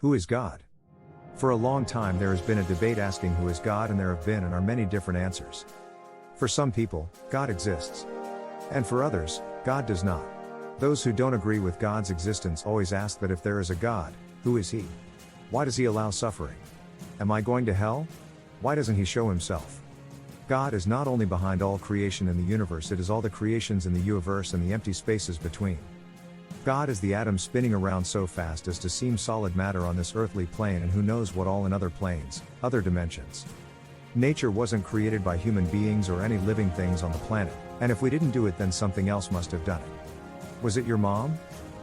Who is God? For a long time there has been a debate asking who is God, and there have been and are many different answers. For some people, God exists. And for others, God does not. Those who don't agree with God's existence always ask that if there is a God, who is He? Why does He allow suffering? Am I going to hell? Why doesn't He show Himself? God is not only behind all creation in the universe, it is all the creations in the universe and the empty spaces between. God is the atom spinning around so fast as to seem solid matter on this earthly plane, and who knows what all in other planes, other dimensions. Nature wasn't created by human beings or any living things on the planet, and if we didn't do it, then something else must have done it. Was it your mom?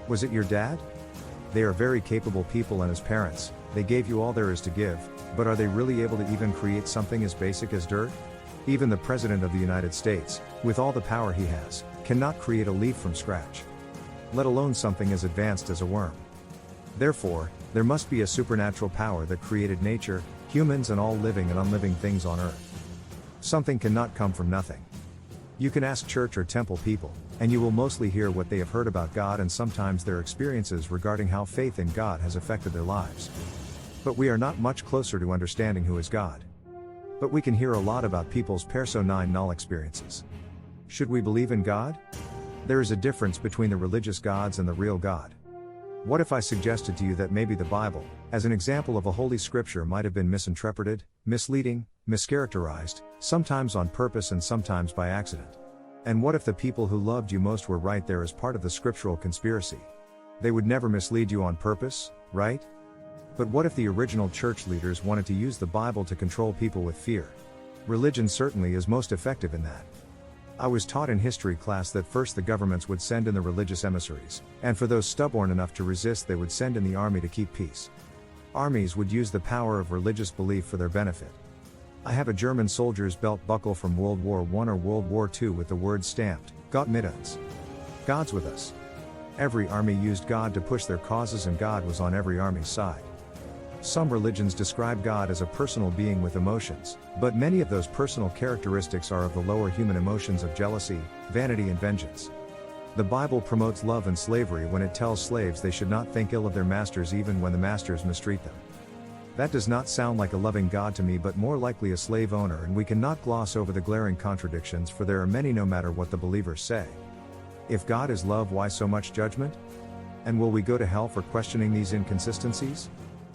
Was it your dad? They are very capable people, and as parents, they gave you all there is to give, but are they really able to even create something as basic as dirt? Even the President of the United States, with all the power he has, cannot create a leaf from scratch, let alone something as advanced as a worm. Therefore, there must be a supernatural power that created nature, humans, and all living and unliving things on earth. Something cannot come from nothing. You can ask church or temple people, and you will mostly hear what they have heard about God and sometimes their experiences regarding how faith in God has affected their lives. But we are not much closer to understanding who is God. But we can hear a lot about people's persona non experiences. Should we believe in God? There is a difference between the religious gods and the real God. What if I suggested to you that maybe the Bible, as an example of a holy scripture, might have been misinterpreted, misleading, mischaracterized, sometimes on purpose and sometimes by accident? And what if the people who loved you most were right there as part of the scriptural conspiracy? They would never mislead you on purpose, right? But what if the original church leaders wanted to use the Bible to control people with fear? Religion certainly is most effective in that. I was taught in history class that first the governments would send in the religious emissaries, and for those stubborn enough to resist they would send in the army to keep peace. Armies would use the power of religious belief for their benefit. I have a German soldier's belt buckle from World War I or World War II with the words stamped, Gott mit uns. God's with us. Every army used God to push their causes, and God was on every army's side. Some religions describe God as a personal being with emotions, but many of those personal characteristics are of the lower human emotions of jealousy, vanity, and vengeance. The Bible promotes love and slavery when it tells slaves they should not think ill of their masters even when the masters mistreat them. That does not sound like a loving God to me, but more likely a slave owner, and we cannot gloss over the glaring contradictions, for there are many no matter what the believers say. If God is love, why so much judgment? And will we go to hell for questioning these inconsistencies?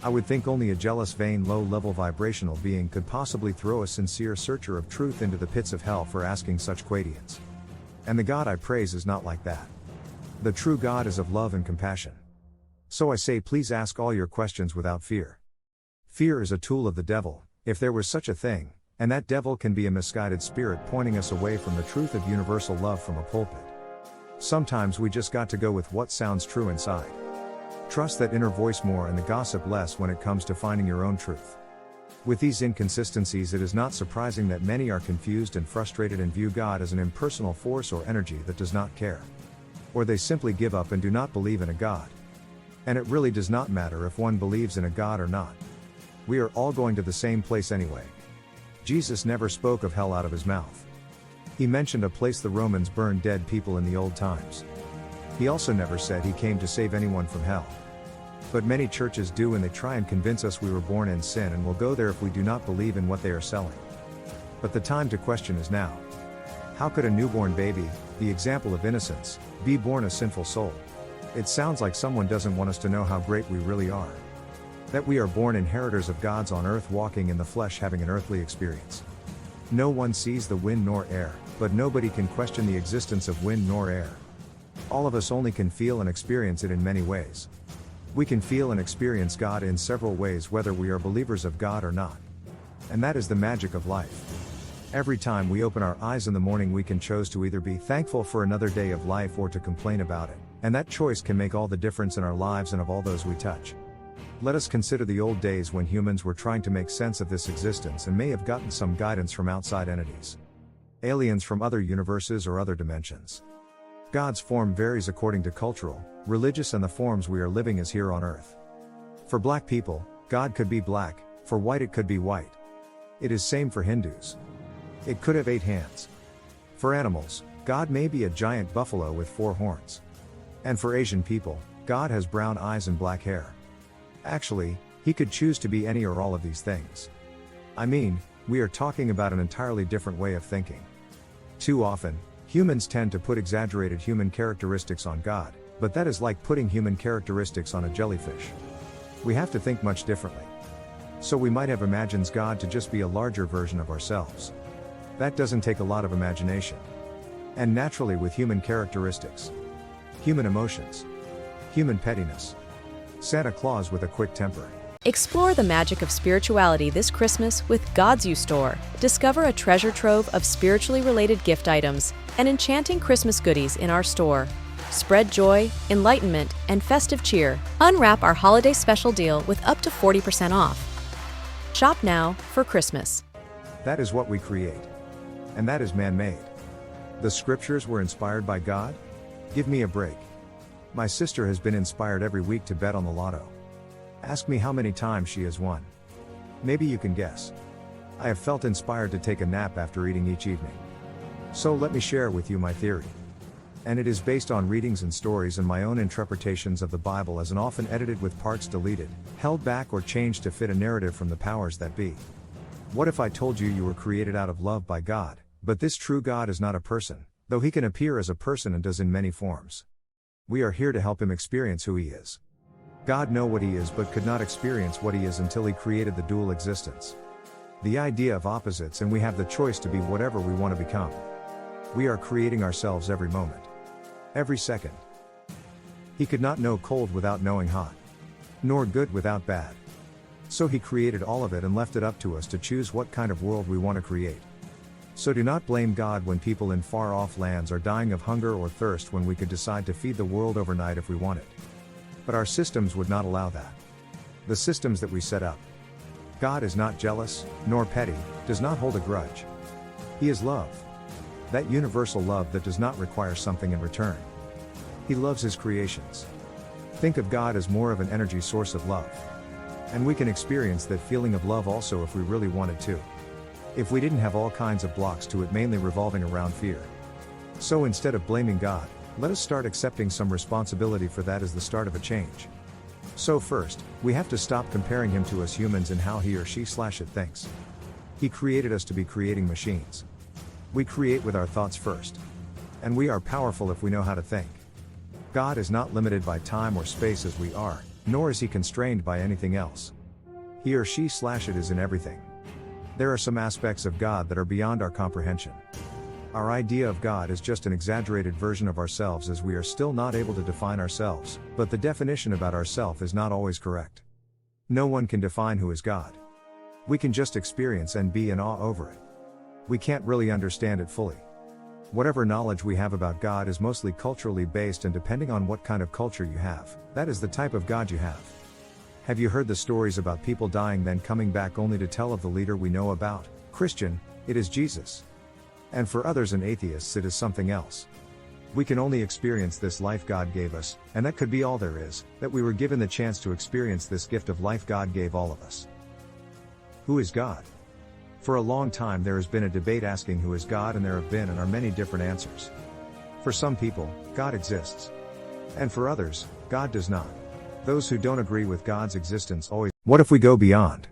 I would think only a jealous, vain, low-level vibrational being could possibly throw a sincere searcher of truth into the pits of hell for asking such quadience. And the God I praise is not like that. The true God is of love and compassion. So I say, please ask all your questions without fear. Fear is a tool of the devil, if there was such a thing, and that devil can be a misguided spirit pointing us away from the truth of universal love from a pulpit. Sometimes we just got to go with what sounds true inside. Trust that inner voice more and the gossip less when it comes to finding your own truth. With these inconsistencies, it is not surprising that many are confused and frustrated and view God as an impersonal force or energy that does not care. Or they simply give up and do not believe in a God. And it really does not matter if one believes in a God or not. We are all going to the same place anyway. Jesus never spoke of hell out of his mouth. He mentioned a place the Romans burned dead people in the old times. He also never said he came to save anyone from hell. But many churches do, and they try and convince us we were born in sin and will go there if we do not believe in what they are selling. But the time to question is now. How could a newborn baby, the example of innocence, be born a sinful soul? It sounds like someone doesn't want us to know how great we really are. That we are born inheritors of God's on earth, walking in the flesh, having an earthly experience. No one sees the wind nor air, but nobody can question the existence of wind nor air. All of us only can feel and experience it in many ways. We can feel and experience God in several ways whether we are believers of God or not. And that is the magic of life. Every time we open our eyes in the morning, we can choose to either be thankful for another day of life or to complain about it, and that choice can make all the difference in our lives and of all those we touch. Let us consider the old days when humans were trying to make sense of this existence and may have gotten some guidance from outside entities. Aliens from other universes or other dimensions. God's form varies according to cultural, religious, and the forms we are living as here on earth. For black people, God could be black, for white it could be white. It is same for Hindus. It could have 8 hands. For animals, God may be a giant buffalo with 4 horns. And for Asian people, God has brown eyes and black hair. Actually, he could choose to be any or all of these things. I mean, we are talking about an entirely different way of thinking. Too often, humans tend to put exaggerated human characteristics on God, but that is like putting human characteristics on a jellyfish. We have to think much differently. So we might have imagined God to just be a larger version of ourselves. That doesn't take a lot of imagination. And naturally with human characteristics, human emotions, human pettiness, Santa Claus with a quick temper. Explore the magic of spirituality this Christmas with Godsyou store. Discover a treasure trove of spiritually related gift items and enchanting Christmas goodies in our store. Spread joy, enlightenment, and festive cheer. Unwrap our holiday special deal with up to 40% off. Shop now for Christmas. That is what we create. And that is man-made. The scriptures were inspired by God? Give me a break. My sister has been inspired every week to bet on the lotto. Ask me how many times she has won. Maybe you can guess. I have felt inspired to take a nap after eating each evening. So let me share with you my theory. And it is based on readings and stories and my own interpretations of the Bible as an often edited with parts deleted, held back or changed to fit a narrative from the powers that be. What if I told you you were created out of love by God, but this true God is not a person, though he can appear as a person and does in many forms. We are here to help him experience who he is. God know what he is but could not experience what he is until he created the dual existence. The idea of opposites, and we have the choice to be whatever we want to become. We are creating ourselves every moment. Every second. He could not know cold without knowing hot. Nor good without bad. So he created all of it and left it up to us to choose what kind of world we want to create. So do not blame God when people in far-off lands are dying of hunger or thirst when we could decide to feed the world overnight if we wanted. But our systems would not allow that. The systems that we set up. God is not jealous, nor petty, does not hold a grudge. He is love. That universal love that does not require something in return. He loves his creations. Think of God as more of an energy source of love. And we can experience that feeling of love also if we really wanted to. If we didn't have all kinds of blocks to it mainly revolving around fear. So instead of blaming God, let us start accepting some responsibility for that as the start of a change. So first, we have to stop comparing him to us humans and how he or she /it thinks. He created us to be creating machines. We create with our thoughts first. And we are powerful if we know how to think. God is not limited by time or space as we are, nor is he constrained by anything else. He or she /it is in everything. There are some aspects of God that are beyond our comprehension. Our idea of God is just an exaggerated version of ourselves as we are still not able to define ourselves, but the definition about ourself is not always correct. No one can define who is God. We can just experience and be in awe over it. We can't really understand it fully. Whatever knowledge we have about God is mostly culturally based, and depending on what kind of culture you have, that is the type of God you have. Have you heard the stories about people dying then coming back only to tell of the leader we know about? Christian, it is Jesus. And for others and atheists it is something else. We can only experience this life God gave us, and that could be all there is, that we were given the chance to experience this gift of life God gave all of us. Who is God? For a long time there has been a debate asking who is God, and there have been and are many different answers. For some people, God exists. And for others, God does not. Those who don't agree with God's existence always. What if we go beyond?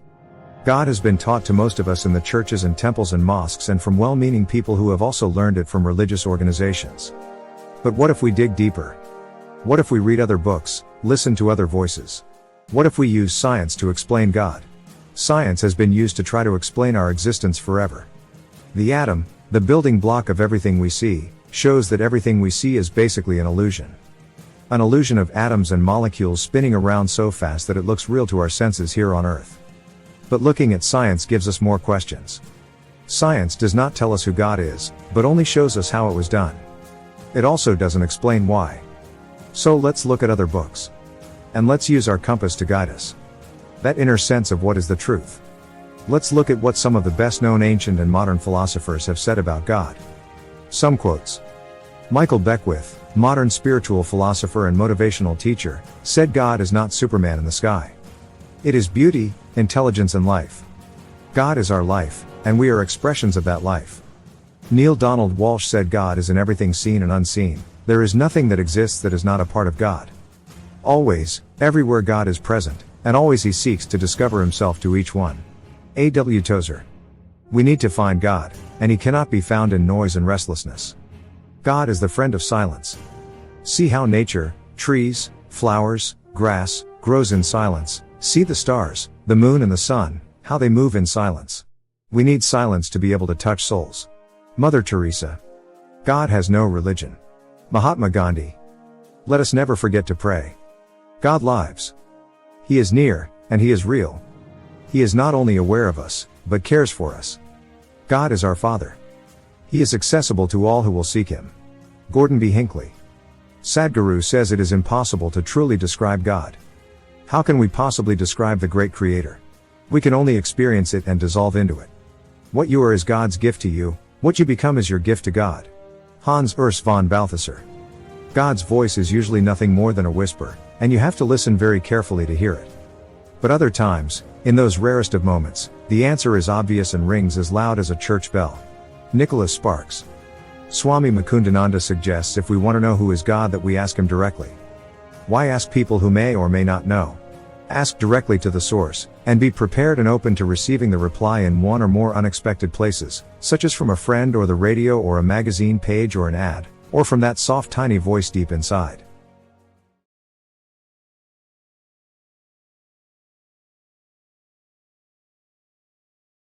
God has been taught to most of us in the churches and temples and mosques and from well-meaning people who have also learned it from religious organizations. But what if we dig deeper? What if we read other books, listen to other voices? What if we use science to explain God? Science has been used to try to explain our existence forever. The atom, the building block of everything we see, shows that everything we see is basically an illusion. An illusion of atoms and molecules spinning around so fast that it looks real to our senses here on Earth. But looking at science gives us more questions. Science does not tell us who God is, but only shows us how it was done. It also doesn't explain why. So let's look at other books. And let's use our compass to guide us. That inner sense of what is the truth. Let's look at what some of the best-known ancient and modern philosophers have said about God. Some quotes. Michael Beckwith, modern spiritual philosopher and motivational teacher, said God is not Superman in the sky. It is beauty, intelligence and life. God is our life, and we are expressions of that life. Neil Donald Walsh said God is in everything seen and unseen. There is nothing that exists that is not a part of God. Always, everywhere God is present, and always he seeks to discover himself to each one. A.W. Tozer. We need to find God, and he cannot be found in noise and restlessness. God is the friend of silence. See how nature, trees, flowers, grass, grows in silence. See the stars, the moon and the sun, how they move in silence. We need silence to be able to touch souls. Mother Teresa. God has no religion. Mahatma Gandhi. Let us never forget to pray. God lives. He is near, and he is real. He is not only aware of us, but cares for us. God is our Father. He is accessible to all who will seek him. Gordon B. Hinckley. Sadhguru says it is impossible to truly describe God. How can we possibly describe the great Creator? We can only experience it and dissolve into it. What you are is God's gift to you, what you become is your gift to God. Hans Urs von Balthasar. God's voice is usually nothing more than a whisper, and you have to listen very carefully to hear it. But other times, in those rarest of moments, the answer is obvious and rings as loud as a church bell. Nicholas Sparks. Swami Mukundananda suggests if we want to know who is God that we ask him directly. Why ask people who may or may not know? Ask directly to the source, and be prepared and open to receiving the reply in one or more unexpected places, such as from a friend or the radio or a magazine page or an ad, or from that soft tiny voice deep inside.